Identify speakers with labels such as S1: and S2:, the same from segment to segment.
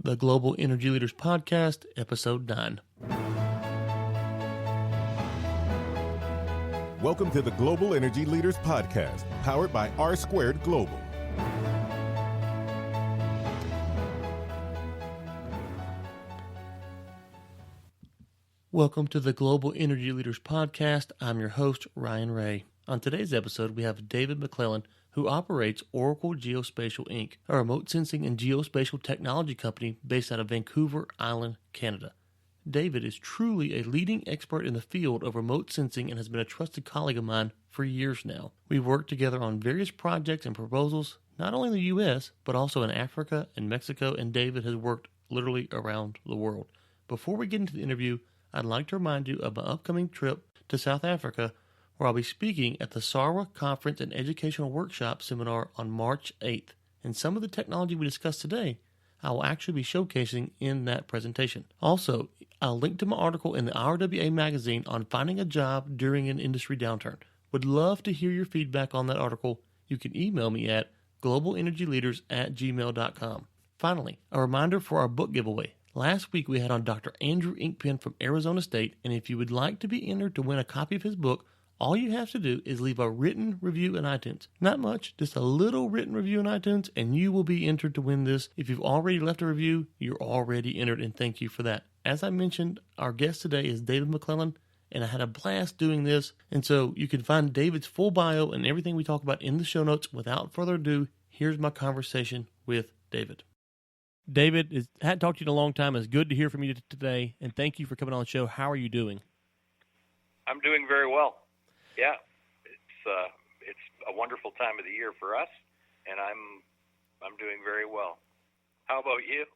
S1: the Global Energy Leaders Podcast, Episode 9.
S2: Welcome to the Global Energy Leaders Podcast, powered by R2 Global.
S1: Welcome to the Global Energy Leaders Podcast. I'm your host, Ryan Ray. On today's episode, we have David McLelland, who operates Auracle Geospatial Inc., a remote sensing and geospatial technology company based out of Vancouver Island, Canada. David is truly a leading expert in the field of remote sensing and has been a trusted colleague of mine for years now. We've worked together on various projects and proposals, not only in the U.S., but also in Africa and Mexico, and David has worked literally around the world. Before we get into the interview, I'd like to remind you of my upcoming trip to South Africa, where I'll be speaking at the SARWA Conference and Educational Workshop Seminar on March 8th. And some of the technology we discussed today, I will actually be showcasing in that presentation. Also, I'll link to my article in the RWA magazine on finding a job during an industry downturn. Would love to hear your feedback on that article. You can email me at globalenergyleaders@gmail.com. Finally, a reminder for our book giveaway. Last week we had on Dr. Andrew Inkpen from Arizona State, and if you would like to be entered to win a copy of his book, all you have to do is leave a written review in iTunes. Not much, just a little written review in iTunes, and you will be entered to win this. If you've already left a review, you're already entered, and thank you for that. As I mentioned, our guest today is David McLelland, and I had a blast doing this, and so you can find David's full bio and everything we talk about in the show notes. Without further ado, here's my conversation with David. David, hadn't talked to you in a long time. It's good to hear from you today, and thank you for coming on the show. How are you doing?
S3: I'm doing very well. Yeah, it's a wonderful time of the year for us, and I'm doing very well. How about you?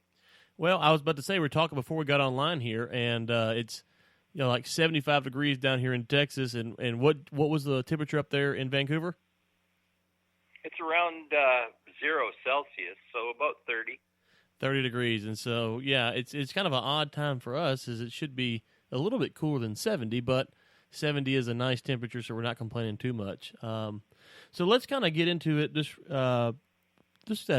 S1: Well, I was about to say, we were talking before we got online here, and it's like 75 degrees down here in Texas. And what was the temperature up there in Vancouver?
S3: It's around 0 Celsius, so about 30.
S1: 30 degrees, and so, yeah, it's kind of an odd time for us, as it should be a little bit cooler than 70, but 70 is a nice temperature, so we're not complaining too much. So let's kind of get into it, just at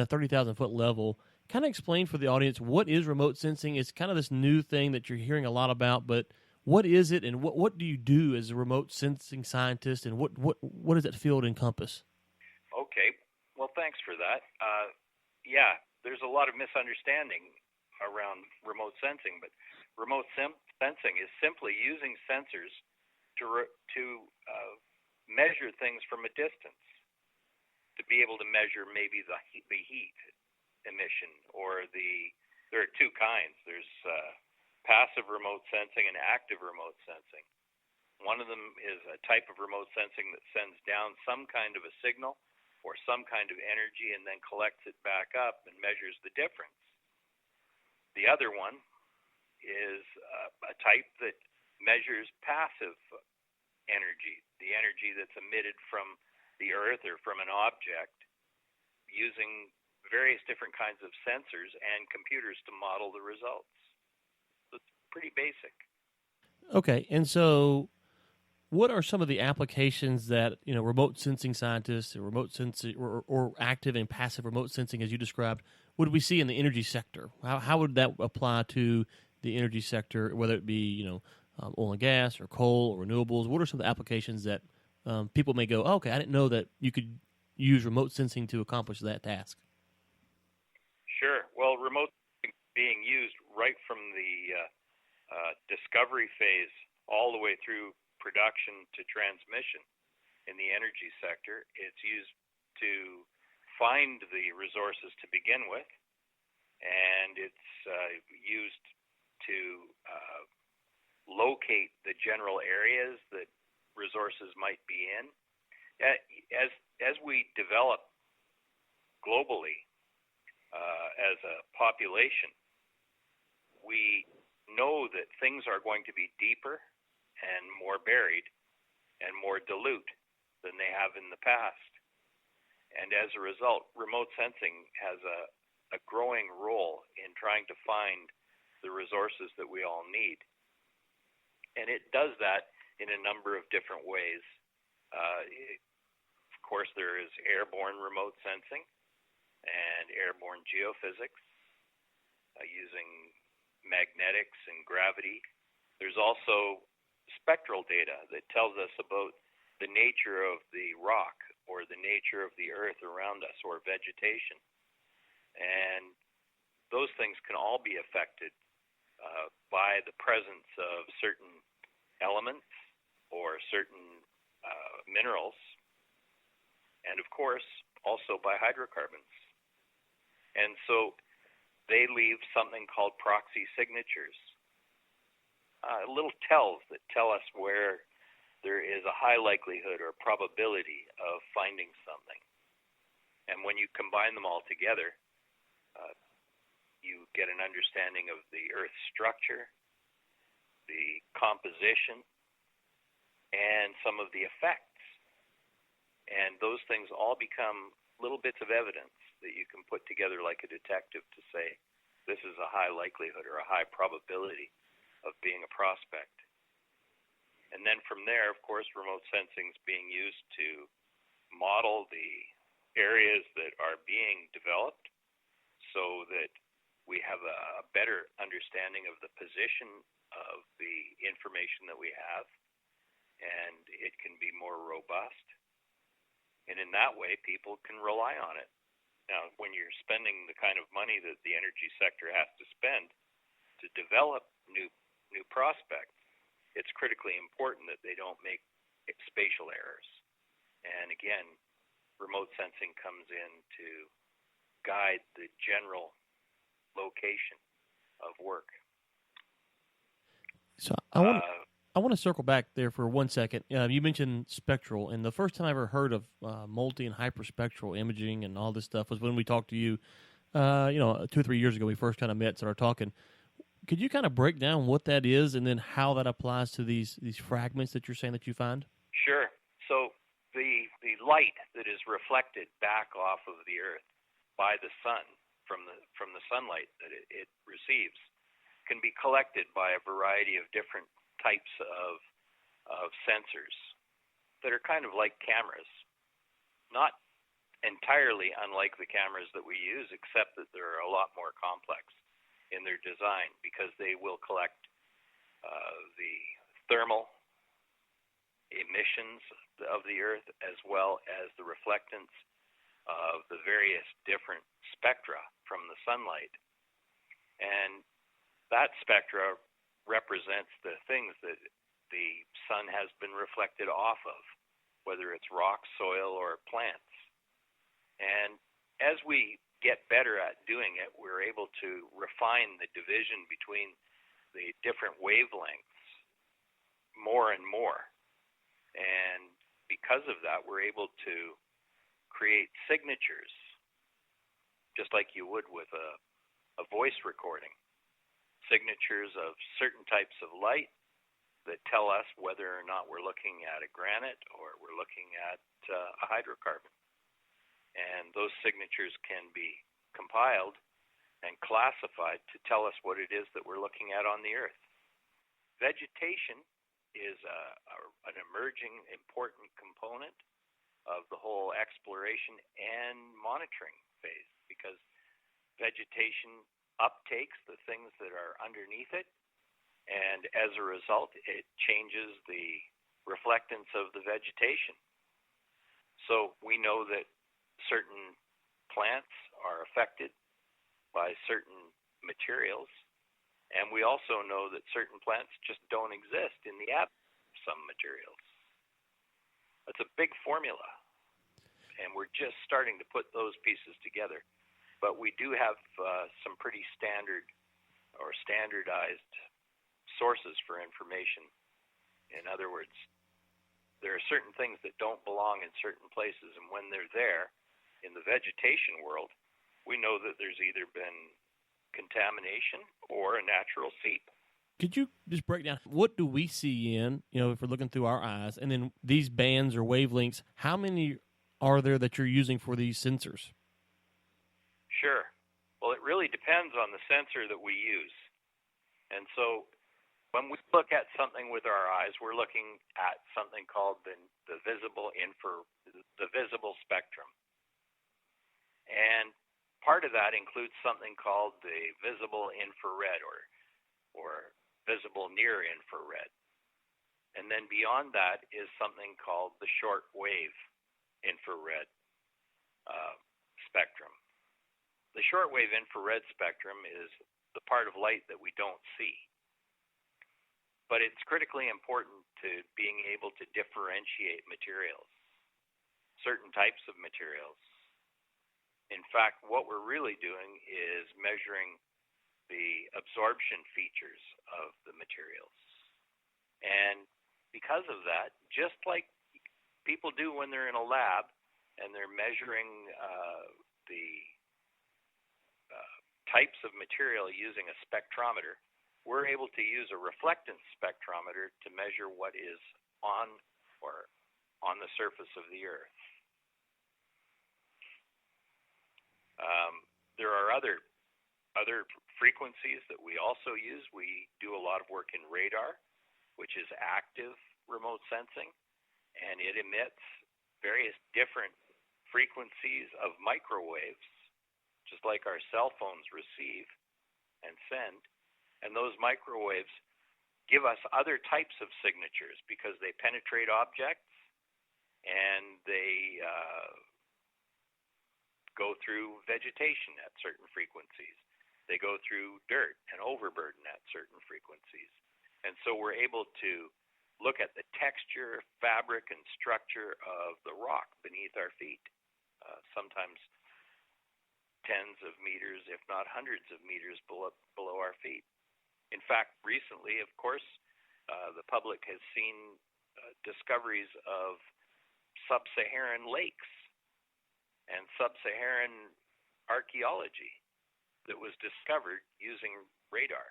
S1: a 30,000-foot level. Kind of explain for the audience, what is remote sensing? It's kind of this new thing that you're hearing a lot about, but what is it, and what do you do as a remote sensing scientist, and what does that field encompass?
S3: Okay, well, thanks for that. Yeah, there's a lot of misunderstanding around remote sensing, but remote sensing is simply using sensors to measure things from a distance, to be able to measure maybe the heat emission, or there are two kinds. There's passive remote sensing and active remote sensing. One of them is a type of remote sensing that sends down some kind of a signal or some kind of energy and then collects it back up and measures the difference. The other one is a type that measures passive energy, the energy that's emitted from the Earth or from an object, using various different kinds of sensors and computers to model the results. So it's pretty basic.
S1: Okay, and so what are some of the applications that remote sensing scientists, or remote sensing, or active and passive remote sensing, as you described, would we see in the energy sector? How would that apply to the energy sector, whether it be oil and gas or coal or renewables? What are some of the applications that people may go, okay, I didn't know that you could use remote sensing to accomplish that task?
S3: Sure. Well, remote sensing is being used right from the discovery phase all the way through production to transmission in the energy sector. It's used to find the resources to begin with, and it's used to locate the general areas that resources might be in. As we develop globally as a population, we know that things are going to be deeper and more buried and more dilute than they have in the past. And as a result, remote sensing has a growing role in trying to find the resources that we all need. And it does that in a number of different ways. Of course, there is airborne remote sensing and airborne geophysics. using magnetics and gravity. There's also spectral data that tells us about the nature of the rock or the nature of the earth around us or vegetation. And those things can all be affected by the presence of certain elements or certain minerals, and of course also by hydrocarbons. And so they leave something called proxy signatures, little tells that tell us where there is a high likelihood or probability of finding something. And when you combine them all together, you get an understanding of the Earth's structure, the composition, and some of the effects. And those things all become little bits of evidence that you can put together like a detective to say, this is a high likelihood or a high probability of being a prospect. And then from there, of course, remote sensing is being used to model the areas that are being developed so that we have a better understanding of the position of the information that we have, and it can be more robust. And in that way, people can rely on it. Now, when you're spending the kind of money that the energy sector has to spend to develop new prospects, it's critically important that they don't make spatial errors. And again, remote sensing comes in to guide the general location of work.
S1: So I want to circle back there for 1 second. You mentioned spectral, and the first time I ever heard of multi and hyperspectral imaging and all this stuff was when we talked to you, 2 or 3 years ago. We first kind of met, started talking. Could you kind of break down what that is, and then how that applies to these fragments that you're saying that you find?
S3: Sure. So the light that is reflected back off of the Earth by the sun from the sunlight that it receives can be collected by a variety of different types of sensors that are kind of like cameras, not entirely unlike the cameras that we use, except that they're a lot more complex in their design because they will collect the thermal emissions of the Earth as well as the reflectance of the various different spectra from the sunlight. And that spectra represents the things that the sun has been reflected off of, whether it's rock, soil, or plants. And as we get better at doing it, we're able to refine the division between the different wavelengths more and more. And because of that, we're able to create signatures, just like you would with a voice recording. Signatures of certain types of light that tell us whether or not we're looking at a granite or we're looking at a hydrocarbon. And those signatures can be compiled and classified to tell us what it is that we're looking at on the Earth. Vegetation is an emerging important component of the whole exploration and monitoring phase because vegetation uptakes the things that are underneath it, and as a result, it changes the reflectance of the vegetation. So we know that certain plants are affected by certain materials, and we also know that certain plants just don't exist in the absence of some materials. It's a big formula, and we're just starting to put those pieces together. But we do have some pretty standard or standardized sources for information. In other words, there are certain things that don't belong in certain places, and when they're there in the vegetation world, we know that there's either been contamination or a natural seep.
S1: Could you just break down what do we see in, if we're looking through our eyes, and then these bands or wavelengths, how many are there that you're using for these sensors?
S3: Sure. Well, it really depends on the sensor that we use. And so when we look at something with our eyes, we're looking at something called the visible spectrum. And part of that includes something called the visible infrared or visible near infrared. And then beyond that is something called the short wave infrared spectrum. The short wave infrared spectrum is the part of light that we don't see. But it's critically important to being able to differentiate materials, certain types of materials. In fact, what we're really doing is measuring the absorption features of the materials. And because of that, just like people do when they're in a lab and they're measuring the types of material using a spectrometer, we're able to use a reflectance spectrometer to measure what is on the surface of the Earth. There are other frequencies that we also use. We do a lot of work in radar, which is active remote sensing, and it emits various different frequencies of microwaves, just like our cell phones receive and send. And those microwaves give us other types of signatures because they penetrate objects and they go through vegetation at certain frequencies. They go through dirt and overburden at certain frequencies. And so we're able to look at the texture, fabric, and structure of the rock beneath our feet, sometimes tens of meters, if not hundreds of meters below our feet. In fact, recently, of course, the public has seen discoveries of sub-Saharan lakes and sub-Saharan archaeology that was discovered using radar.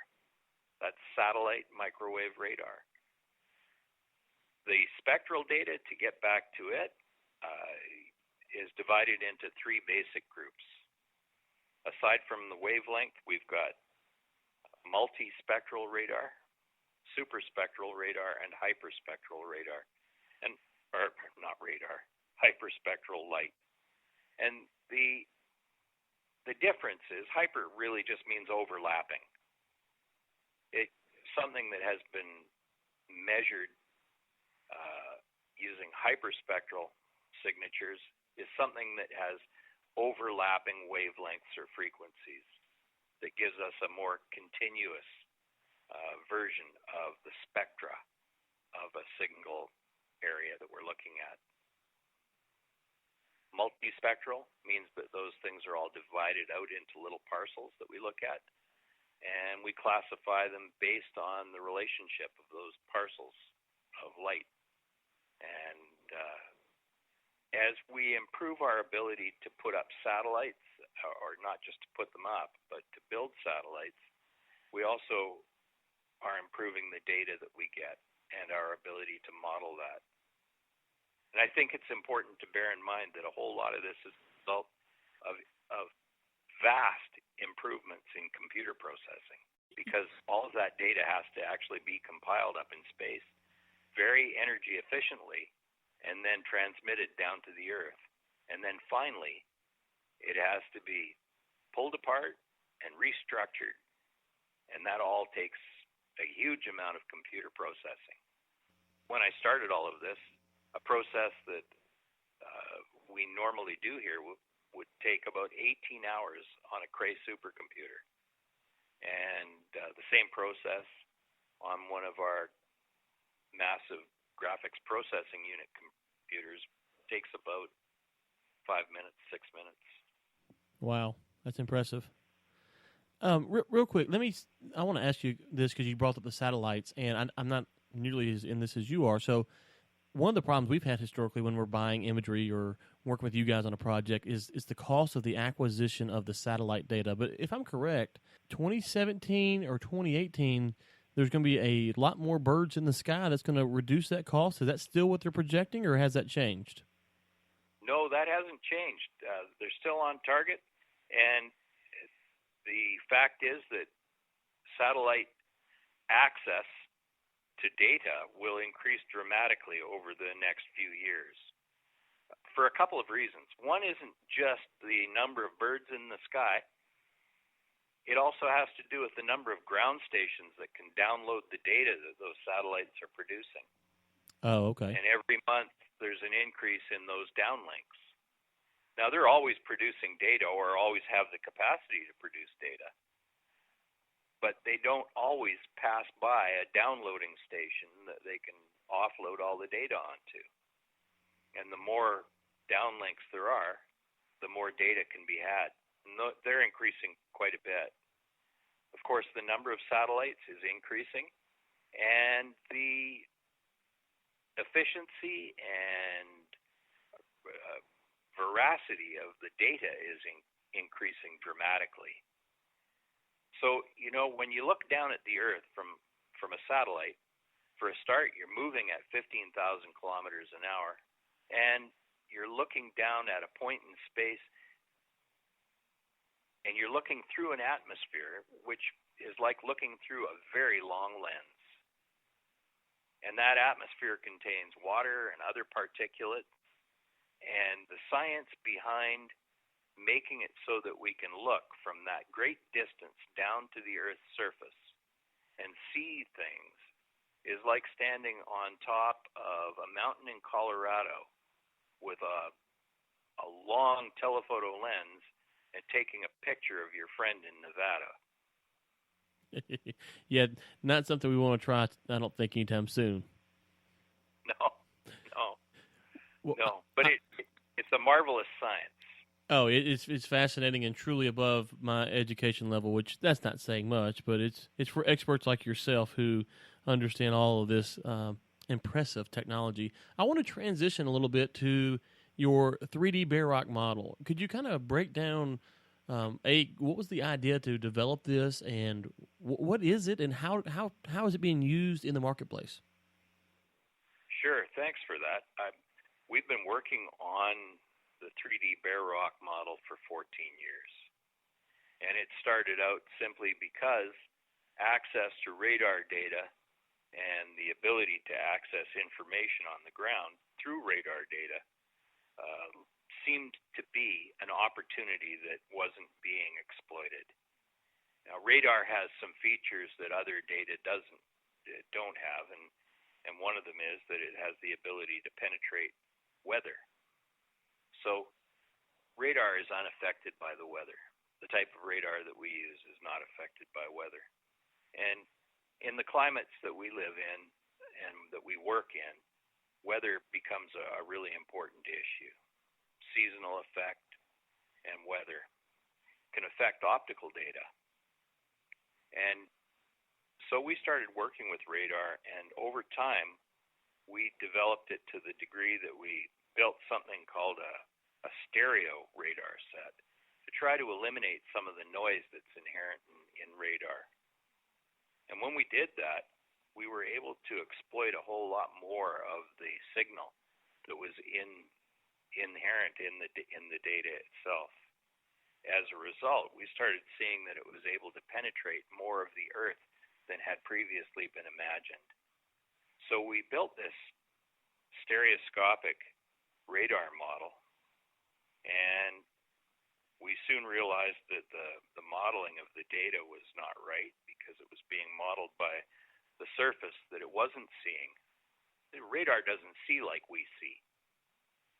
S3: That's satellite microwave radar. The spectral data, to get back to it, is divided into three basic groups. Aside from the wavelength, we've got multispectral radar, superspectral radar, and hyperspectral radar. Hyperspectral light. And the difference is hyper really just means overlapping. It's something that has been measured using hyperspectral signatures is something that has overlapping wavelengths or frequencies that gives us a more continuous version of the spectra of a single area that we're looking at. Multispectral means that those things are all divided out into little parcels that we look at, and we classify them based on the relationship of those parcels of light. And as we improve our ability to put up satellites, or not just to put them up, but to build satellites, we also are improving the data that we get and our ability to model that. And I think it's important to bear in mind that a whole lot of this is a result of vast improvements in computer processing, because all of that data has to actually be compiled up in space very energy efficiently and then transmitted down to the Earth. And then finally, it has to be pulled apart and restructured. And that all takes a huge amount of computer processing. When I started all of this, a process that we normally do here would take about 18 hours on a Cray supercomputer. And the same process on one of our massive graphics processing unit computers takes about 5 minutes, 6 minutes.
S1: Wow, that's impressive. Real quick, I want to ask you this because you brought up the satellites, and I'm not nearly as in this as you are. So one of the problems we've had historically when we're buying imagery or working with you guys on a project is the cost of the acquisition of the satellite data. But if I'm correct, 2017 or 2018, there's going to be a lot more birds in the sky that's going to reduce that cost. Is that still what they're projecting, or has that changed?
S3: No, that hasn't changed. They're still on target, and the fact is that satellite access to data will increase dramatically over the next few years. for a couple of reasons. One isn't just the number of birds in the sky. It also has to do with the number of ground stations that can download the data that those satellites are producing.
S1: Oh, okay.
S3: And every month there's an increase in those downlinks. Now, they're always producing data or always have the capacity to produce data, but they don't always pass by a downloading station that they can offload all the data onto. And the more downlinks there are, the more data can be had. And they're increasing quite a bit. Of course, the number of satellites is increasing, and the efficiency and veracity of the data is increasing dramatically. So, when you look down at the Earth from a satellite, for a start, you're moving at 15,000 kilometers an hour, and you're looking down at a point in space, and you're looking through an atmosphere, which is like looking through a very long lens. And that atmosphere contains water and other particulates. And the science behind making it so that we can look from that great distance down to the Earth's surface and see things is like standing on top of a mountain in Colorado with a long telephoto lens and taking a picture of your friend in Nevada.
S1: Yeah, not something we want to try, I don't think, anytime soon.
S3: No, but it's a marvelous science.
S1: Oh, it's fascinating and truly above my education level, which that's not saying much, but it's for experts like yourself who understand all of this impressive technology. I want to transition a little bit to your 3D bare rock model. Could you kind of break down, what was the idea to develop this, and what is it, and how is it being used in the marketplace?
S3: Sure, thanks for that. We've been working on the 3D bare rock model for 14 years. And it started out simply because access to radar data and the ability to access information on the ground through radar data seemed to be an opportunity that wasn't being exploited. Now, radar has some features that other data don't have, and one of them is that it has the ability to penetrate weather. So radar is unaffected by the weather. The type of radar that we use is not affected by weather. And in the climates that we live in and that we work in, weather becomes a really important issue. Seasonal effect and weather can affect optical data. And so we started working with radar, and over time, we developed it to the degree that we built something called a stereo radar set to try to eliminate some of the noise that's inherent in radar. And when we did that, we were able to exploit a whole lot more of the signal that was inherent in the data itself. As a result, we started seeing that it was able to penetrate more of the Earth than had previously been imagined. So we built this stereoscopic radar model, and we soon realized that the modeling of the data was not right because it was being modeled by the surface that it wasn't seeing. The radar doesn't see like we see.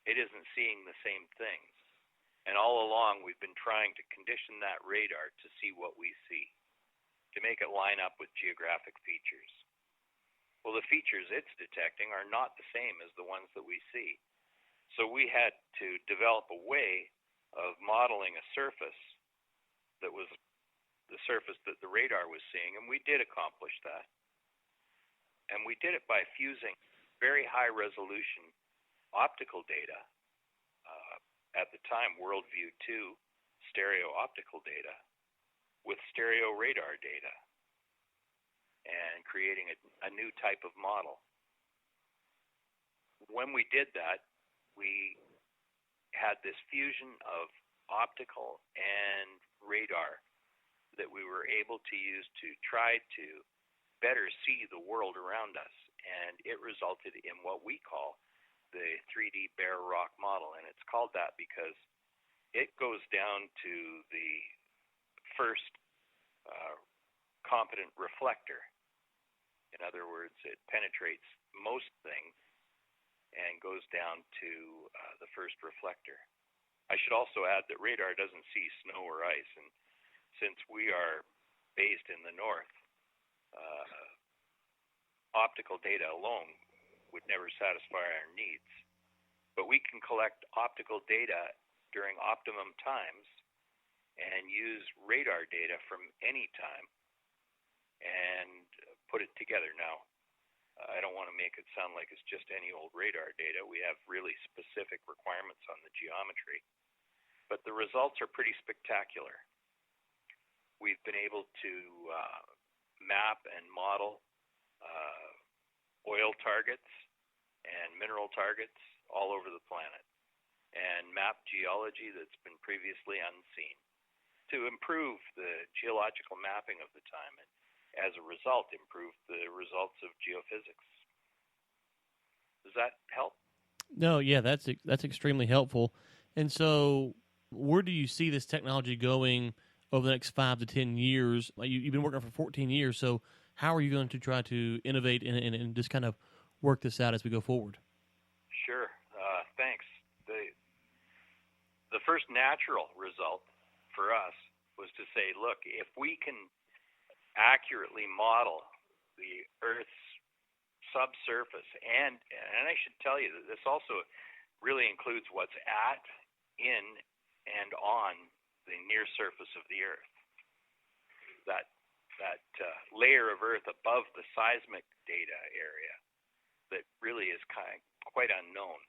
S3: It isn't seeing the same things. And all along, we've been trying to condition that radar to see what we see, to make it line up with geographic features. Well, the features it's detecting are not the same as the ones that we see. So we had to develop a way of modeling a surface that was the surface that the radar was seeing, and we did accomplish that. And we did it by fusing very high-resolution optical data, at the time WorldView 2 stereo optical data, with stereo radar data, and creating a new type of model. When we did that, we had this fusion of optical and radar that we were able to use to try to better see the world around us, and it resulted in what we call the 3D bare rock model, and it's called that because it goes down to the first competent reflector. In other words, it penetrates most things and goes down to the first reflector. I should also add that radar doesn't see snow or ice, and since we are based in the north, optical data alone would never satisfy our needs. But we can collect optical data during optimum times and use radar data from any time and put it together. Now, I don't want to make it sound like it's just any old radar data. We have really specific requirements on the geometry, but the results are pretty spectacular. We've been able to map and model oil targets and mineral targets all over the planet, and map geology that's been previously unseen to improve the geological mapping of the time, and as a result, improve the results of geophysics. Does that help?
S1: No, yeah, that's extremely helpful. And so, where do you see this technology going over the next 5 to 10 years? You've been working for 14 years, so how are you going to try to innovate and just kind of work this out as we go forward?
S3: Sure. Thanks. The first natural result for us was to say, look, if we can accurately model the Earth's subsurface, and I should tell you that this also really includes what's at, in, and on the near surface of the Earth. That layer of Earth above the seismic data area that really is quite unknown.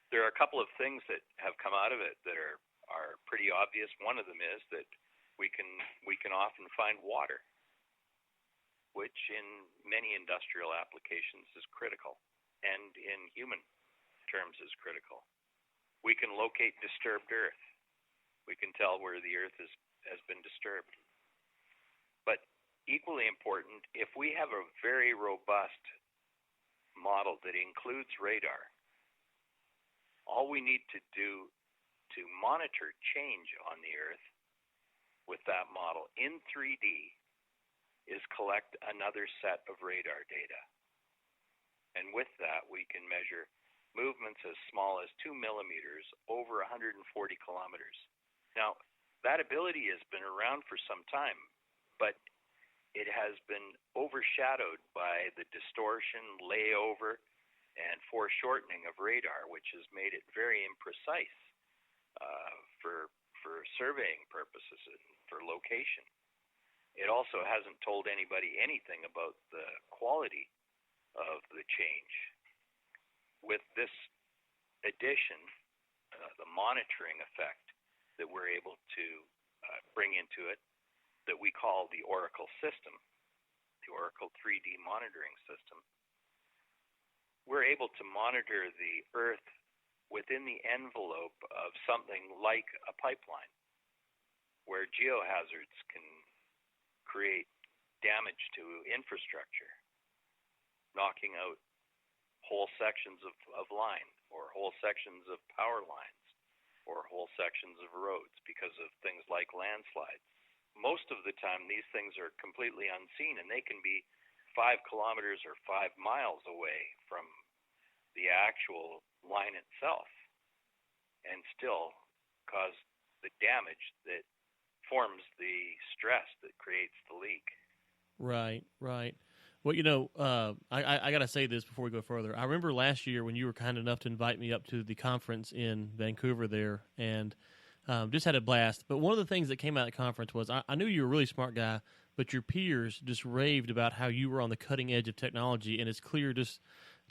S3: There are a couple of things that have come out of it that are pretty obvious. One of them is that we can often find water, which in many industrial applications is critical, and in human terms is critical. We can locate disturbed Earth. We can tell where the Earth has been disturbed. But equally important, if we have a very robust model that includes radar, all we need to do to monitor change on the Earth with that model in 3D is collect another set of radar data. And with that, we can measure movements as small as 2 millimeters over 140 kilometers. Now, that ability has been around for some time, but it has been overshadowed by the distortion, layover, and foreshortening of radar, which has made it very imprecise for surveying purposes and for location. It also hasn't told anybody anything about the quality of the change. With this addition, the monitoring effect that we're able to bring into it, that we call the Auracle system, the Auracle 3D monitoring system, we're able to monitor the Earth within the envelope of something like a pipeline, where geohazards can create damage to infrastructure, knocking out whole sections of line, or whole sections of power lines, or whole sections of roads because of things like landslides. Most of the time, these things are completely unseen, and they can be 5 kilometers or 5 miles away from the actual line itself, and still cause the damage that forms the stress that creates the leak.
S1: Right. Well, I got to say this before we go further. I remember last year when you were kind enough to invite me up to the conference in Vancouver there, and just had a blast. But one of the things that came out of the conference was I knew you were a really smart guy, but your peers just raved about how you were on the cutting edge of technology, and it's clear just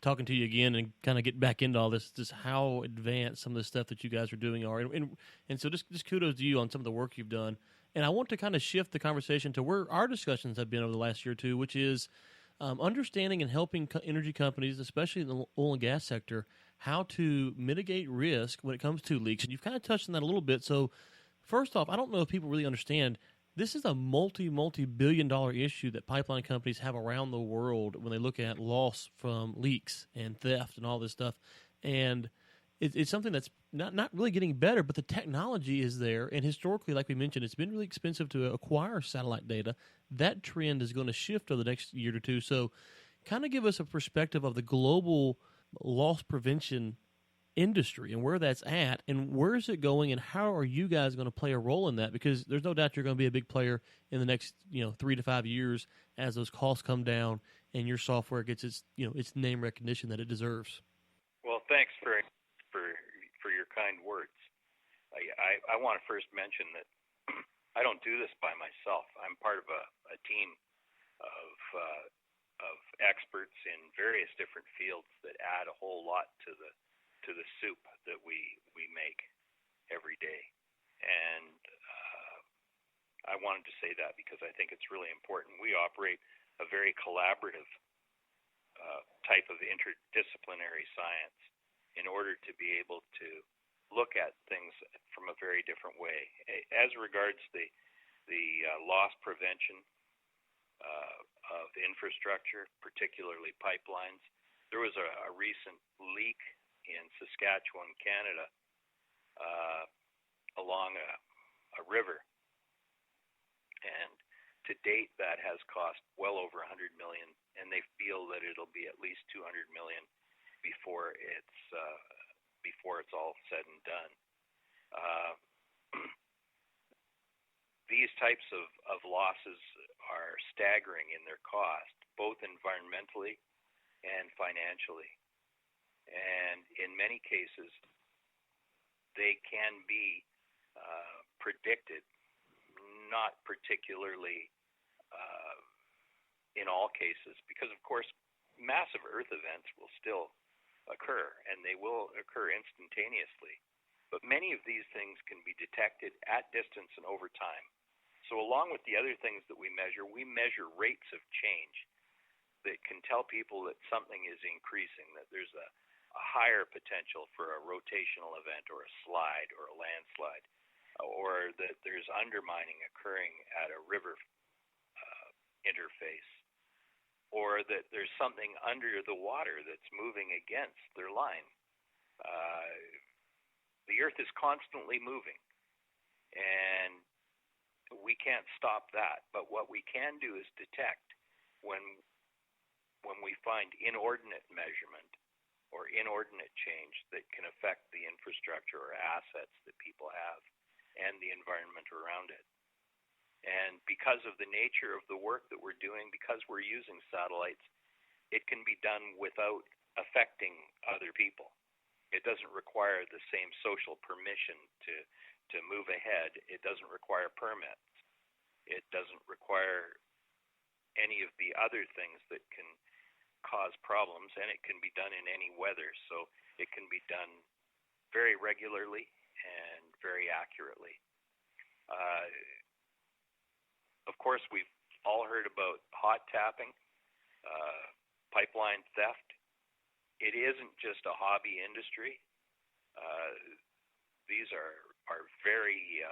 S1: talking to you again and kind of get back into all this, just how advanced some of the stuff that you guys are doing are. And so just kudos to you on some of the work you've done. And I want to kind of shift the conversation to where our discussions have been over the last year or two, which is understanding and helping energy companies, especially in the oil and gas sector, how to mitigate risk when it comes to leaks. And you've kind of touched on that a little bit. So first off, I don't know if people really understand This is a multi-billion-dollar issue that pipeline companies have around the world when they look at loss from leaks and theft and all this stuff. And it's something that's not really getting better, but the technology is there. And historically, like we mentioned, it's been really expensive to acquire satellite data. That trend is going to shift over the next year or two. So kind of give us a perspective of the global loss prevention industry and where that's at, and where is it going, and how are you guys going to play a role in that? Because there's no doubt you're going to be a big player in the next 3 to 5 years as those costs come down and your software gets its name recognition that it deserves.
S3: Well, thanks for your kind words. I want to first mention that I don't do this by myself. I'm part of a team of experts in various different fields that add a whole lot to the soup that we make every day. And I wanted to say that because I think it's really important. We operate a very collaborative type of interdisciplinary science in order to be able to look at things from a very different way. As regards the loss prevention of infrastructure, particularly pipelines, there was a recent leak in Saskatchewan, Canada, along a river. And to date, that has cost well over $100 million, and they feel that it'll be at least $200 million before it's all said and done. These types of losses are staggering in their cost, both environmentally and financially. And in many cases, they can be predicted, not particularly in all cases, because, of course, massive Earth events will still occur, and they will occur instantaneously. But many of these things can be detected at distance and over time. So along with the other things that we measure rates of change that can tell people that something is increasing, that there's a higher potential for a rotational event or a slide or a landslide, or that there's undermining occurring at a river interface, or that there's something under the water that's moving against their line. The Earth is constantly moving, and we can't stop that. But what we can do is detect when we find inordinate measurement or inordinate change that can affect the infrastructure or assets that people have and the environment around it. And because of the nature of the work that we're doing, because we're using satellites, it can be done without affecting other people. It doesn't require the same social permission to move ahead. It doesn't require permits. It doesn't require any of the other things that can cause problems, and it can be done in any weather. So it can be done very regularly and very accurately. Of course, we've all heard about hot tapping, pipeline theft. It isn't just a hobby industry. These are very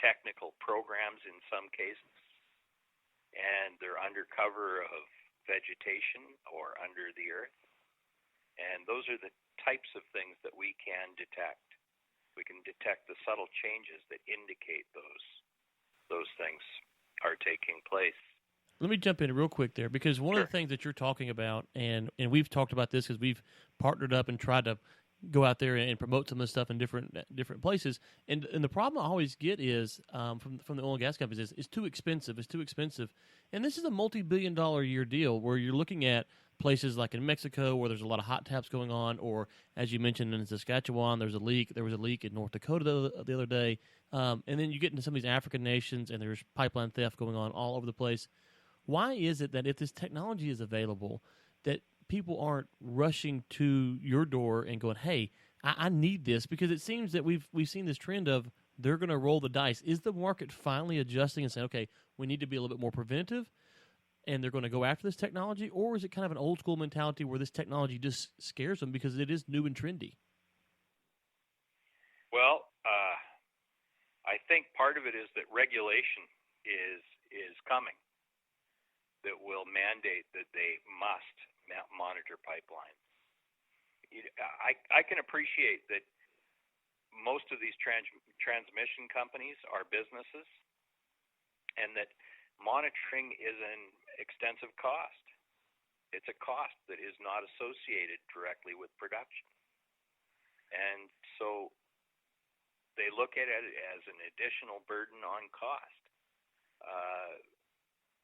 S3: technical programs in some cases, and they're under cover of vegetation or under the earth. And those are the types of things that we can detect. We can detect the subtle changes that indicate those things are taking place.
S1: Let me jump in real quick there, because one of the things that you're talking about, and we've talked about this because we've partnered up and tried to go out there and promote some of this stuff in different places. And the problem I always get is from the oil and gas companies is it's too expensive. It's too expensive. And this is a multi-billion-dollar a year deal where you're looking at places like in Mexico where there's a lot of hot taps going on, or as you mentioned in Saskatchewan, there was a leak in North Dakota the other day. And then you get into some of these African nations and there's pipeline theft going on all over the place. Why is it that if this technology is available, that people aren't rushing to your door and going, hey, I need this? Because it seems that we've seen this trend of they're going to roll the dice. Is the market finally adjusting and saying, okay, we need to be a little bit more preventive, and they're going to go after this technology? Or is it kind of an old school mentality where this technology just scares them because it is new and trendy?
S3: Well, I think part of it is that regulation is coming that will mandate that they must monitor pipelines. I can appreciate that most of these transmission companies are businesses, and that monitoring is an extensive cost. It's a cost that is not associated directly with production. And so they look at it as an additional burden on cost.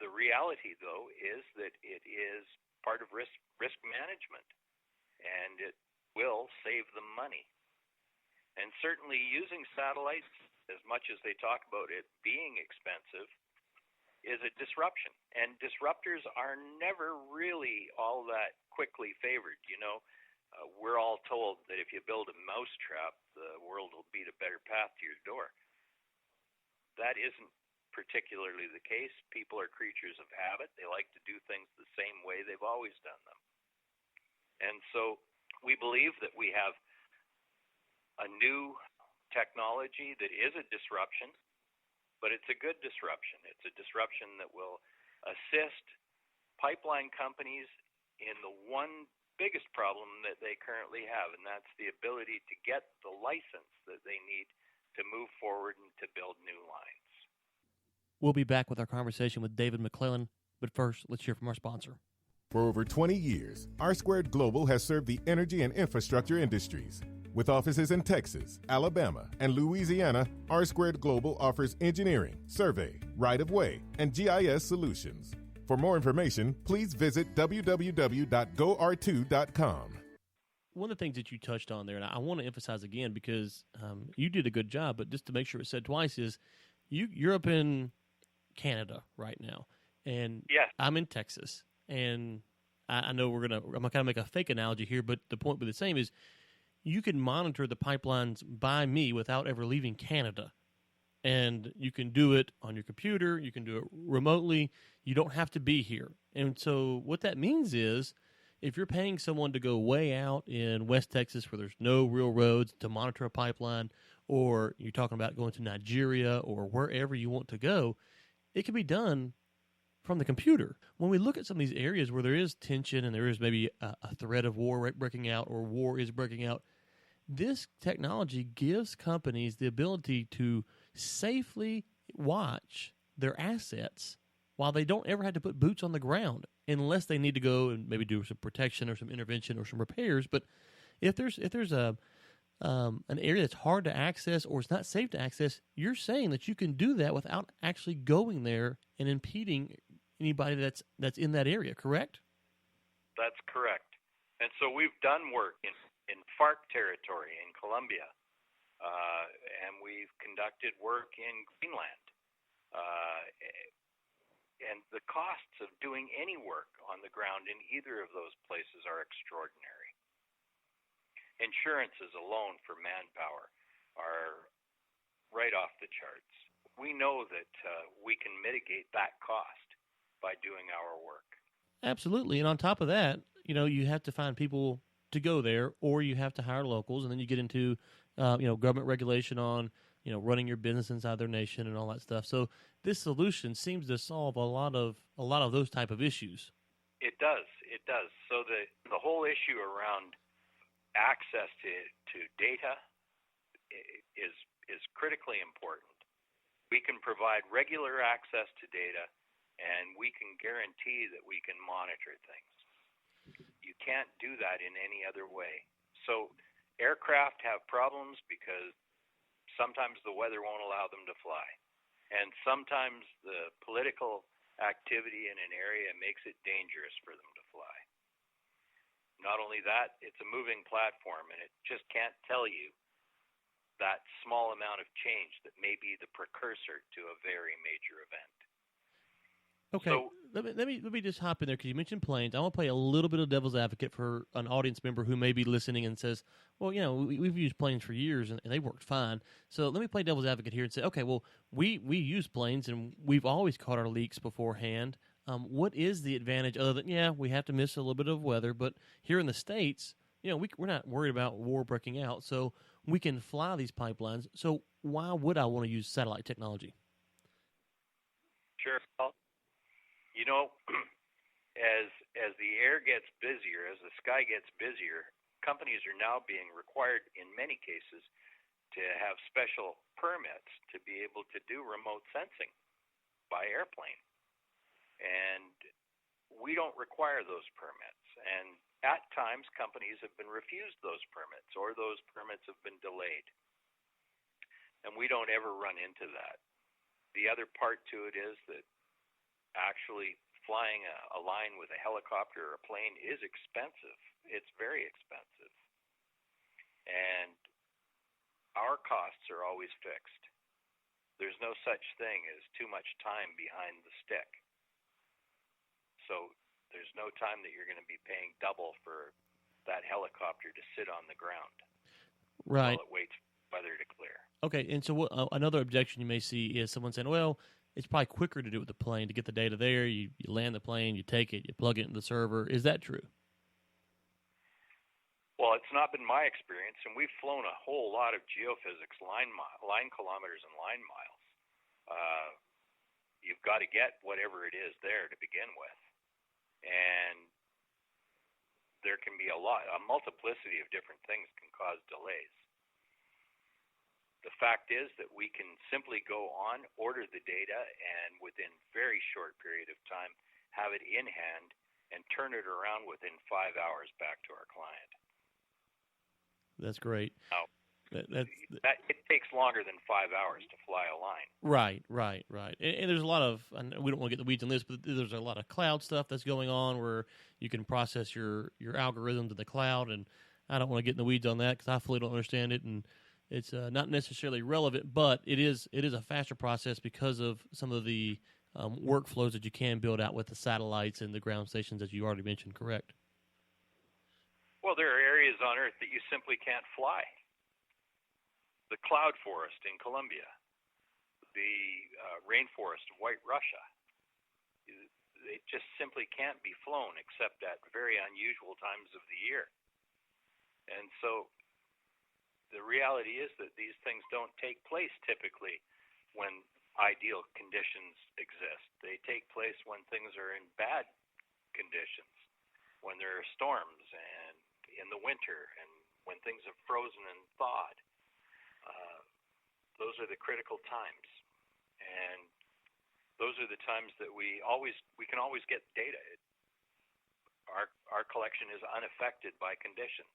S3: The reality, though, is that it is part of risk management, and it will save them money. And certainly using satellites, as much as they talk about it being expensive, is a disruption. And disruptors are never really all that quickly favored. We're all told that if you build a mousetrap, the world will beat a better path to your door. That isn't particularly the case. People are creatures of habit. They like to do things the same way they've always done them. And so we believe that we have a new technology that is a disruption, but it's a good disruption. It's a disruption that will assist pipeline companies in the one biggest problem that they currently have, and that's the ability to get the license that they need to move forward and to build new lines.
S1: We'll be back with our conversation with David McLelland, but first, let's hear from our sponsor.
S2: For over 20 years, R Squared Global has served the energy and infrastructure industries. With offices in Texas, Alabama, and Louisiana, R Squared Global offers engineering, survey, right-of-way, and GIS solutions. For more information, please visit www.gor2.com.
S1: One of the things that you touched on there, and I want to emphasize again because you did a good job, but just to make sure it's said twice, is you're up in Canada right now, and
S3: yes.
S1: I'm in Texas, and I know I'm going to make a fake analogy here, but the point will be the same, is you can monitor the pipelines by me without ever leaving Canada. And you can do it on your computer. You can do it remotely. You don't have to be here. And so what that means is if you're paying someone to go way out in West Texas where there's no real roads to monitor a pipeline, or you're talking about going to Nigeria or wherever you want to go, it can be done from the computer. When we look at some of these areas where there is tension and there is maybe a threat of war breaking out or war is breaking out, this technology gives companies the ability to safely watch their assets while they don't ever have to put boots on the ground unless they need to go and maybe do some protection or some intervention or some repairs. But if there's an area that's hard to access or it's not safe to access, you're saying that you can do that without actually going there and impeding anybody that's in that area, correct?
S3: That's correct. And so we've done work in FARC territory in Colombia, and we've conducted work in Greenland. And the costs of doing any work on the ground in either of those places are extraordinary. Insurances alone for manpower are right off the charts. We know that we can mitigate that cost by doing our work.
S1: Absolutely. And on top of that, you have to find people to go there, or you have to hire locals, and then you get into government regulation on running your business inside their nation and all that stuff. So this solution seems to solve a lot of those type of issues. It
S3: does. So the whole issue around access to data is critically important. We can provide regular access to data, and we can guarantee that we can monitor things. You can't do that in any other way. So aircraft have problems because sometimes the weather won't allow them to fly. And sometimes the political activity in an area makes it dangerous for them to fly. Not only that, it's a moving platform, and it just can't tell you that small amount of change that may be the precursor to a very major event.
S1: Okay,
S3: so,
S1: let me just hop in there because you mentioned planes. I want to play a little bit of devil's advocate for an audience member who may be listening and says, well, we've used planes for years and they worked fine. So let me play devil's advocate here and say, okay, well, we use planes and we've always caught our leaks beforehand. What is the advantage other than, we have to miss a little bit of weather, but here in the States, we're not worried about war breaking out, so we can fly these pipelines. So why would I want to use satellite technology?
S3: Sure. Well, you know, as the air gets busier, as the sky gets busier, companies are now being required, in many cases, to have special permits to be able to do remote sensing by airplane. And we don't require those permits. And at times, companies have been refused those permits, or those permits have been delayed. And we don't ever run into that. The other part to it is that actually flying a line with a helicopter or a plane is expensive. It's very expensive. And our costs are always fixed. There's no such thing as too much time behind the stick. So there's no time that you're going to be paying double for that helicopter to sit on the ground
S1: Right.
S3: while it waits for weather to clear.
S1: Okay, and so another objection you may see is someone saying, well, it's probably quicker to do it with the plane, to get the data there. You land the plane, you take it, you plug it into the server. Is that true?
S3: Well, it's not been my experience, and we've flown a whole lot of geophysics line kilometers and line miles. You've got to get whatever it is there to begin with. And there can be a multiplicity of different things can cause delays. The fact is that we can simply go on, order the data, and within very short period of time have it in hand and turn it around within 5 hours back to our client.
S1: That's great.
S3: Now, it takes longer than 5 hours to fly a line.
S1: Right. And there's a lot of, and we don't want to get the weeds on this, but there's a lot of cloud stuff that's going on where you can process your algorithms in the cloud, and I don't want to get in the weeds on that because I fully don't understand it, and it's not necessarily relevant, but it is a faster process because of some of the workflows that you can build out with the satellites and the ground stations that you already mentioned, correct?
S3: Well, there are areas on Earth that you simply can't fly. The cloud forest in Colombia, the rainforest of White Russia, they just simply can't be flown except at very unusual times of the year. And so the reality is that these things don't take place typically when ideal conditions exist. They take place when things are in bad conditions, when there are storms and in the winter and when things have frozen and thawed. Those are the critical times. And those are the times that we can always get data. Our collection is unaffected by conditions.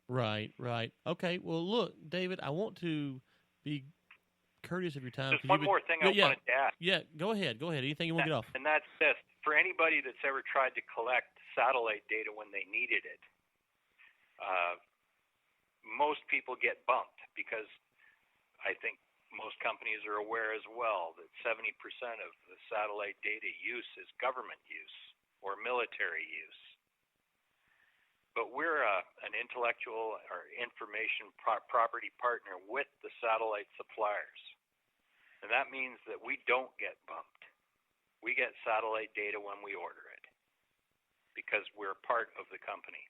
S1: Right. Okay. Well, look, David, I want to be courteous of your time.
S3: There's one more thing I wanted to add.
S1: Yeah, go ahead. Anything you want to get off?
S3: And that's this. For anybody that's ever tried to collect satellite data when they needed it, most people get bumped because I think most companies are aware as well that 70% of the satellite data use is government use or military use. But we're an intellectual or information property partner with the satellite suppliers. And that means that we don't get bumped. We get satellite data when we order it because we're part of the company.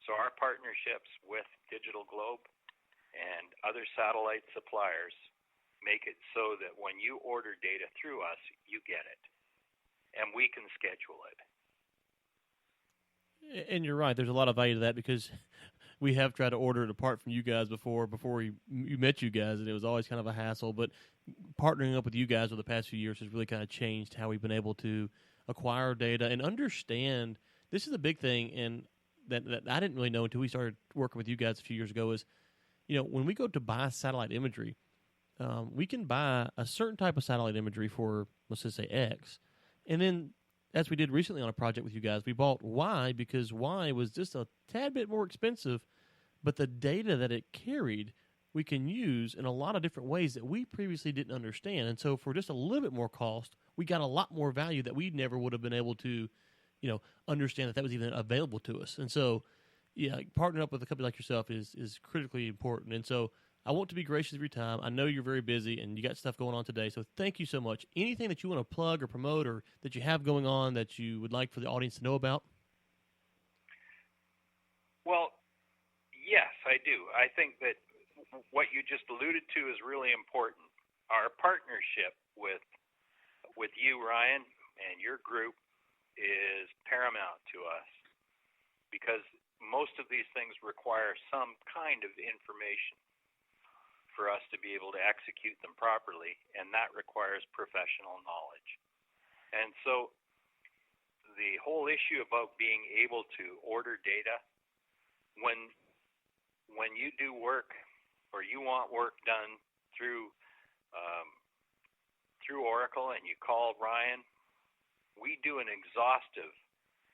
S3: So our partnerships with Digital Globe and other satellite suppliers make it so that when you order data through us, you get it. And we can schedule it.
S1: And you're right. There's a lot of value to that because we have tried to order it apart from you guys before we met you guys, and it was always kind of a hassle. But partnering up with you guys over the past few years has really kind of changed how we've been able to acquire data and understand. This is a big thing, and that I didn't really know until we started working with you guys a few years ago is, when we go to buy satellite imagery, we can buy a certain type of satellite imagery for, let's just say, X. And then, as we did recently on a project with you guys, we bought Y because Y was just a tad bit more expensive, but the data that it carried we can use in a lot of different ways that we previously didn't understand. And so for just a little bit more cost, we got a lot more value that we never would have been able to understand that was even available to us. And so, partnering up with a company like yourself is critically important. And so I want to be gracious of your time. I know you're very busy and you got stuff going on today, so thank you so much. Anything that you want to plug or promote or that you have going on that you would like for the audience to know about?
S3: Well, yes, I do. I think that what you just alluded to is really important. Our partnership with you, Ryan, and your group is paramount to us because most of these things require some kind of information for us to be able to execute them properly, and that requires professional knowledge. And so the whole issue about being able to order data, when you do work or you want work done through Oracle and you call Ryan, we do an exhaustive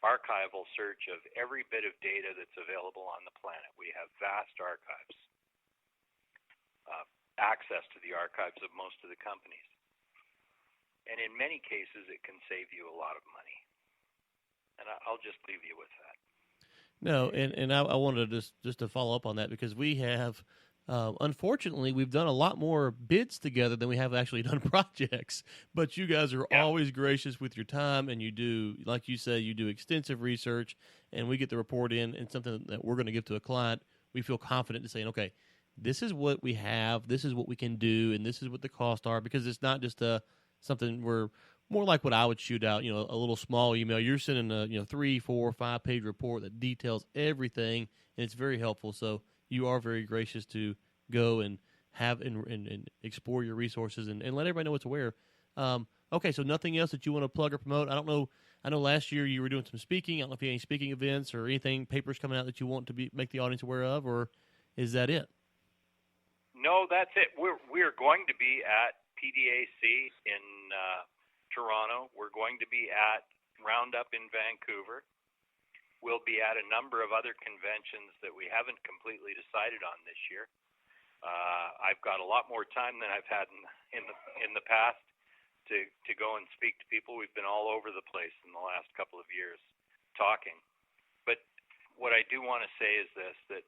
S3: archival search of every bit of data that's available on the planet. We have vast archives, access to the archives of most of the companies. And in many cases, it can save you a lot of money. And I'll just leave you with that.
S1: No, and I wanted to just to follow up on that because we have, unfortunately, we've done a lot more bids together than we have actually done projects. But you guys are always gracious with your time, and you do, like you say, you do extensive research, and we get the report in, and something that we're going to give to a client, we feel confident to saying, okay, this is what we have, this is what we can do, and this is what the costs are, because it's not just something we're more like what I would shoot out, a little small email. You're sending a 3, 4, 5 page report that details everything, and it's very helpful. So you are very gracious to go and have and explore your resources and let everybody know what's aware. Okay, so nothing else that you want to plug or promote? I don't know. I know last year you were doing some speaking. I don't know if you have any speaking events or anything, papers coming out that you want to make the audience aware of, or is that it?
S3: No, that's it. We're going to be at PDAC in Toronto. We're going to be at Roundup in Vancouver. We'll be at a number of other conventions that we haven't completely decided on this year. I've got a lot more time than I've had in the past to go and speak to people. We've been all over the place in the last couple of years talking. But what I do want to say is this, that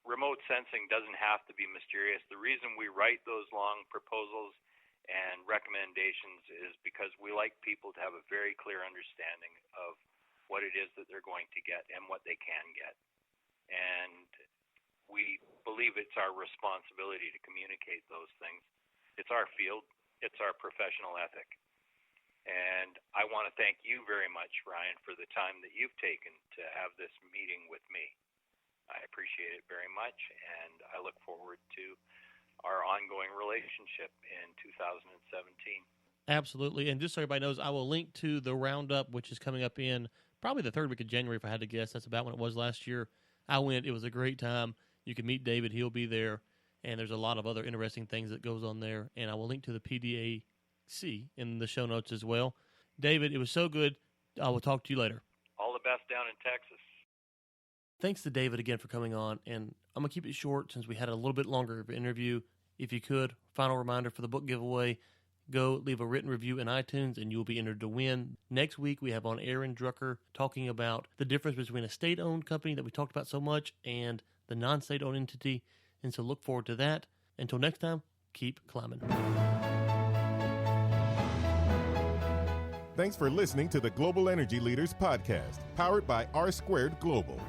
S3: remote sensing doesn't have to be mysterious. The reason we write those long proposals and recommendations is because we like people to have a very clear understanding of what it is that they're going to get and what they can get. And we believe it's our responsibility to communicate those things. It's our field. It's our professional ethic. And I want to thank you very much, Ryan, for the time that you've taken to have this meeting with me. I appreciate it very much, and I look forward to our ongoing relationship in 2017.
S1: Absolutely. And just so everybody knows, I will link to the Roundup, which is coming up in probably the third week of January, if I had to guess. That's about when it was last year. I went. It was a great time. You can meet David. He'll be there. And there's a lot of other interesting things that goes on there. And I will link to the PDAC in the show notes as well. David, it was so good. I will talk to you later.
S3: All the best down in Texas.
S1: Thanks to David again for coming on, and I'm going to keep it short since we had a little bit longer of an interview. If you could, final reminder for the book giveaway, go leave a written review in iTunes and you'll be entered to win. Next week we have on Aaron Drucker talking about the difference between a state-owned company that we talked about so much and the non-state-owned entity, and so look forward to that. Until next time, keep climbing.
S2: Thanks for listening to the Global Energy Leaders Podcast, powered by R2 Global.